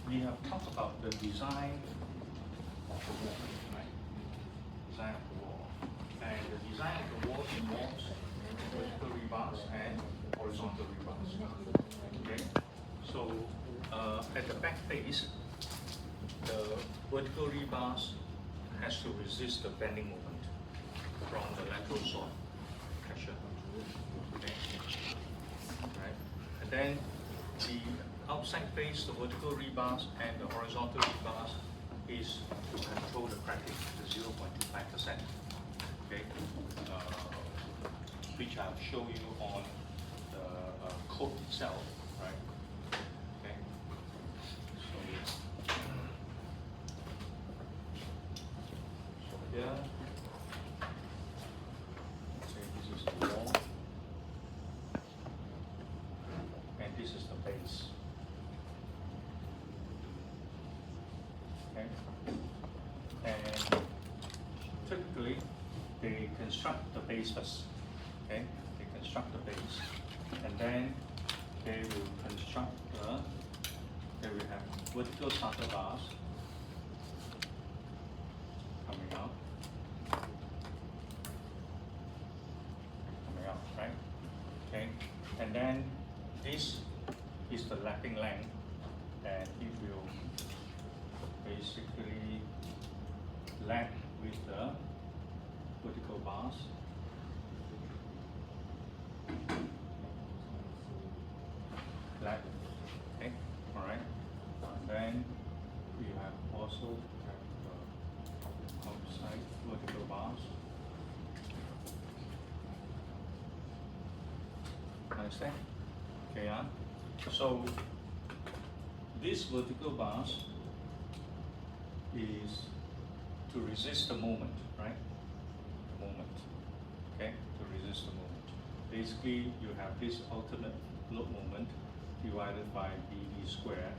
we have talked about the design of the wall, right? Design of the wall. And the design of the wall involves vertical rebars and horizontal rebars. Okay? So at the back face, the vertical rebars has to resist the bending moment from the lateral soil pressure. Okay? Right? And then the outside face, the vertical rebars and the horizontal rebars is to control the cracking, the 0.25%. Okay? Which I'll show you on the code itself, right? Okay? So here, let's say this is the wall, and this is the base. Okay? And typically, they construct the base first. Okay? They construct the base, and then they will construct they will have vertical starter bars coming out, right? Okay, and then this is the lapping length, and it will basically lap with the vertical bars. Lap, okay, all right. And then we have also the outside vertical bars. Understand? Okay, yeah. So these vertical bars is to resist the moment, right? The moment, okay? To resist the moment. Basically, you have this ultimate load moment divided by BD squared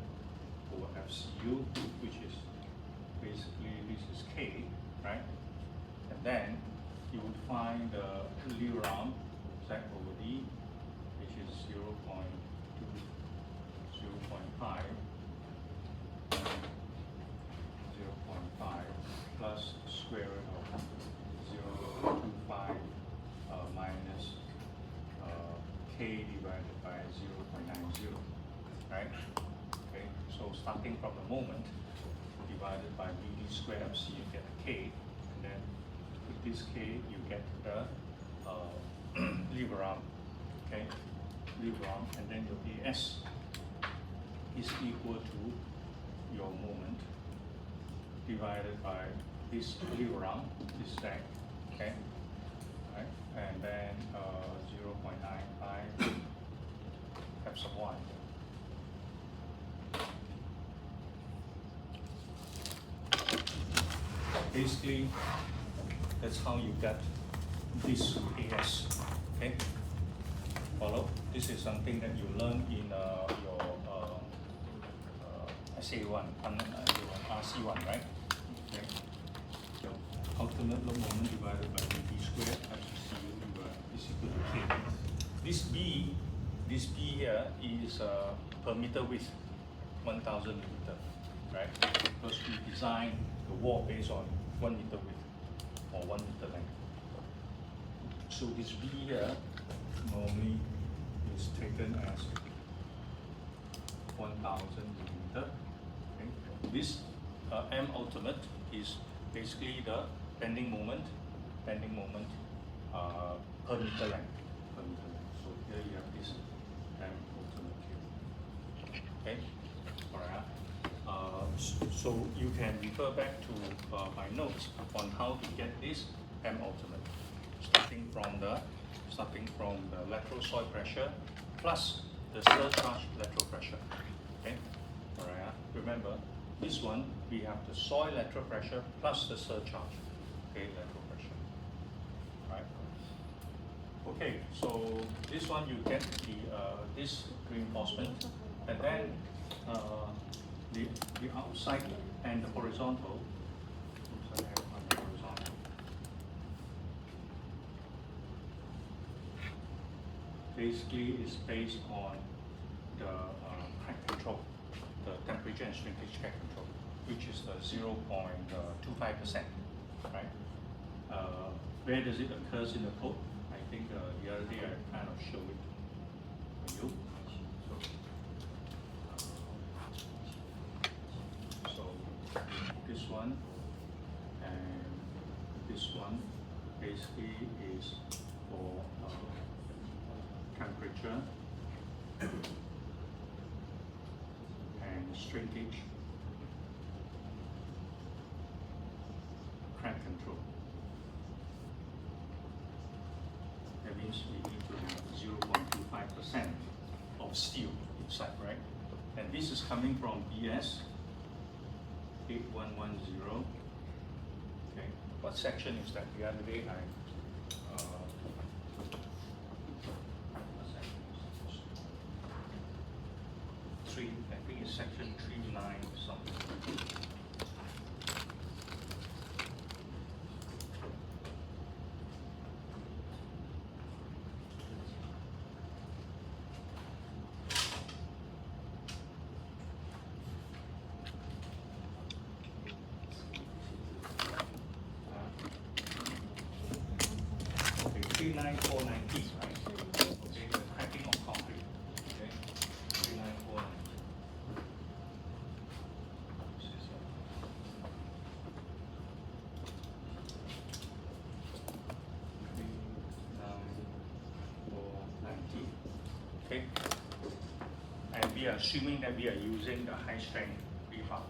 over FCU, which is basically this is K, right? And then you would find the lever arm Z over D, which is 0.5 plus square root of 0.25 minus K divided by 0.90, right? Okay, so starting from the moment divided by BD squared FC, you get a K, and then with this K, you get the lever arm, okay? Lever arm, and then your AS is equal to your moment divided by this lever arm, this stack, okay? Right? And then 0.95 F sub 1. Basically, that's how you get this AS, okay? Follow? This is something that you learn in your SA1, your RC1, right? Okay. So ultimate load moment divided by BD squared FCU is equal to K. This B here is per meter width, 1,000 millimeter, right? Because we design the wall based on 1 meter width or 1 meter length. So this B here normally is taken as 1,000 millimeter. Okay. This M ultimate is basically the bending moment per meter length. So here you have this M ultimate here. Okay, all right. So you can refer back to my notes on how to get this M ultimate, starting from the lateral soil pressure plus the surcharge lateral pressure. Okay, all right. Remember, this one we have the soil lateral pressure plus the surcharge. Okay, lateral pressure. Right. Okay, so this one you get this reinforcement, and then the outside and the horizontal. Oops, I have on the horizontal. Basically, is based on the crack control, the temperature temperature and shrinkage crack control, which is the 0.25%, right? Where does it occurs in the code? I think the other day I kind of showed it for you. So this one and this one basically is for temperature and shrinkage crack control. That means we need to have 0.25% of steel inside, right? And this is coming from BS 8110. Okay, what section is that? The other day I what section is this? I think it's section 39 something. Okay, 39490, right? Okay, the cracking of concrete. Okay, 39490. This is 39490. Okay, and we are assuming that we are using the high strength rebar.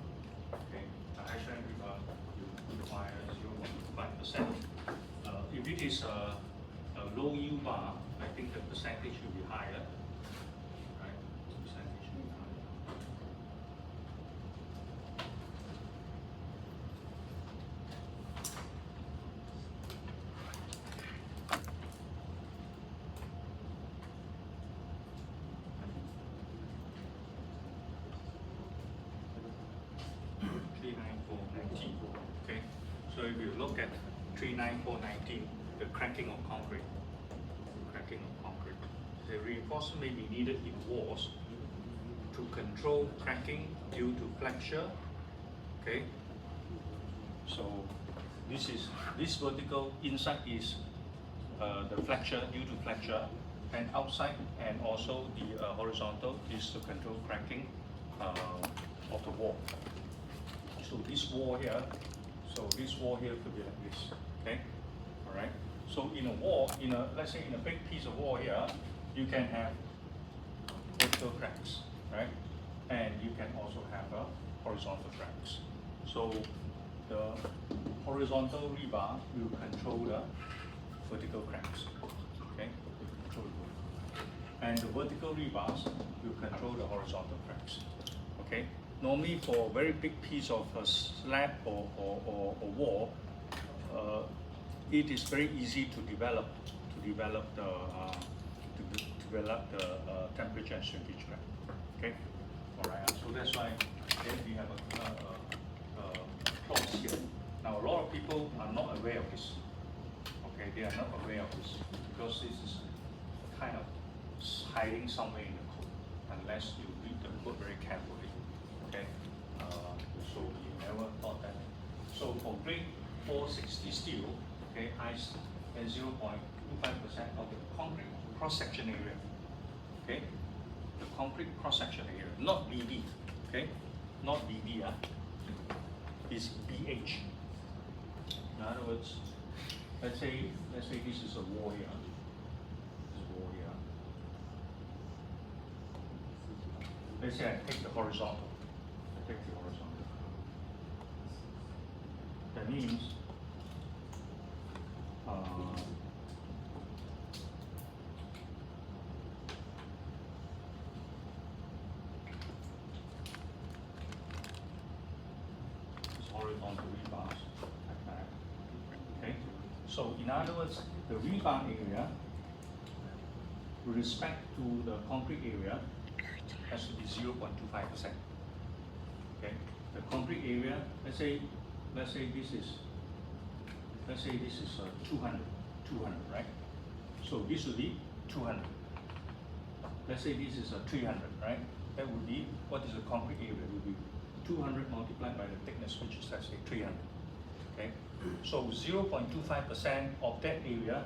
Okay, the high strength rebar requires 0.5%. If it is a low U bar, I think the percentage should be higher. Right? Percentage should be higher. Okay, so if you look at 39419, the cracking of concrete, the reinforcement may be needed in walls to control cracking due to flexure. Okay, so this vertical inside is the flexure due to flexure, and outside and also the horizontal is to control cracking of the wall. So this wall here could be like this. Okay, all right. So in a wall, let's say in a big piece of wall here, you can have vertical cracks, right? And you can also have horizontal cracks. So the horizontal rebar will control the vertical cracks, okay? And the vertical rebars will control the horizontal cracks, okay? Normally for a very big piece of a slab or wall, it is very easy to develop the temperature and shrinkage crack. Okay, all right. So that's why then we have a clause here. Now a lot of people are not aware of this. Okay, they are not aware of this because this is kind of hiding somewhere in the code unless you read the code very carefully. Okay, so you never thought that. So for grade 460 steel, okay, ice and 0.25% of the concrete cross-section area. Okay, the concrete cross-section area, not BD. Okay, not BD. Is BH. In other words, let's say this is a wall here. This wall here. Let's say I take the horizontal. That means horizontal rebars like that. Okay? So in other words, the rebar area with respect to the concrete area has to be 0.25%. Okay? The concrete area, let's say this is 200, right? So this would be 200. Let's say this is a 300, right? That would be, what is the concrete area? It would be 200 multiplied by the thickness, which is, let's say, 300. Okay, so 0.25% of that area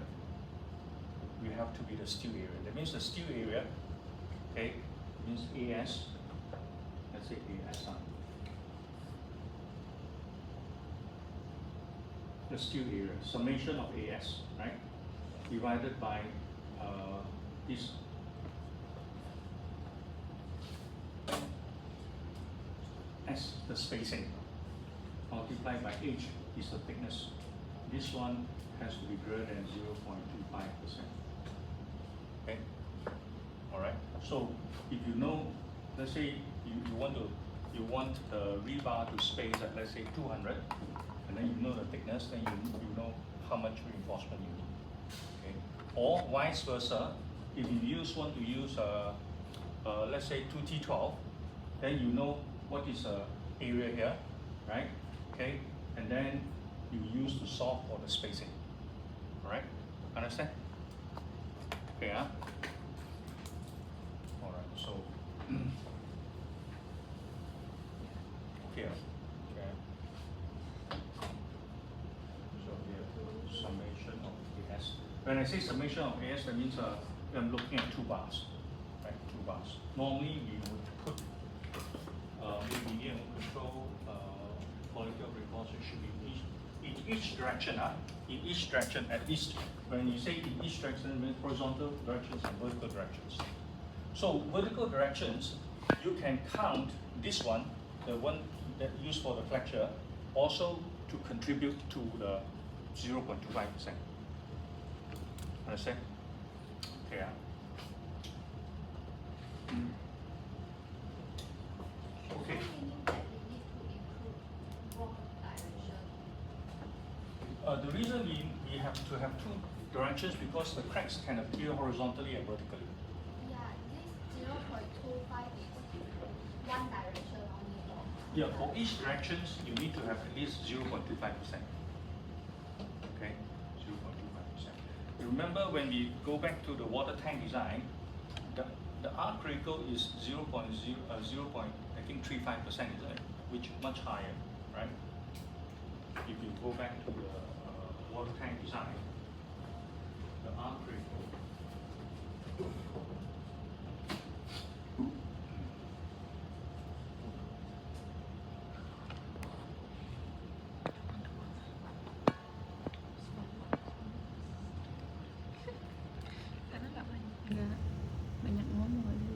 will have to be the steel area. That means the steel area, okay, means AS, let's say AS. The steel area, summation of AS, right, divided by this S, the spacing, multiplied by H is the thickness. This one has to be greater than 0.25%. Okay, all right. So if you know, let's say you want the rebar to space at, let's say, 200, and then you know the thickness, then you know how much reinforcement you need. Okay, or vice versa, if you want to use let's say 2T12, then you know what is the area here, right? Okay, and then you use to solve for the spacing. All right, understand? Okay, huh? All right, so here, okay. So here, summation of AS. When I say summation of AS, that means I'm looking at two bars, right? Two bars. Normally we would put maybe control quality of reinforcement should be in each direction. In each direction, at least when you say in each direction, it means horizontal directions and vertical directions. So vertical directions, you can count this one, the one that used for the flexure, also to contribute to the 0.25%. Understand? Okay. Okay. The reason we have to have two directions because the cracks can appear horizontally and vertically. Yeah, this 0.25 is one direction only. Yeah, for each directions you need to have at least 0.25%. Okay, 0.25%. Remember when we go back to the water tank design, the R critical is 0.0, I think 35%, is it? Which much higher, right? If you go back to the water tank design, the R critical. Enggak, banyak ngomong aja.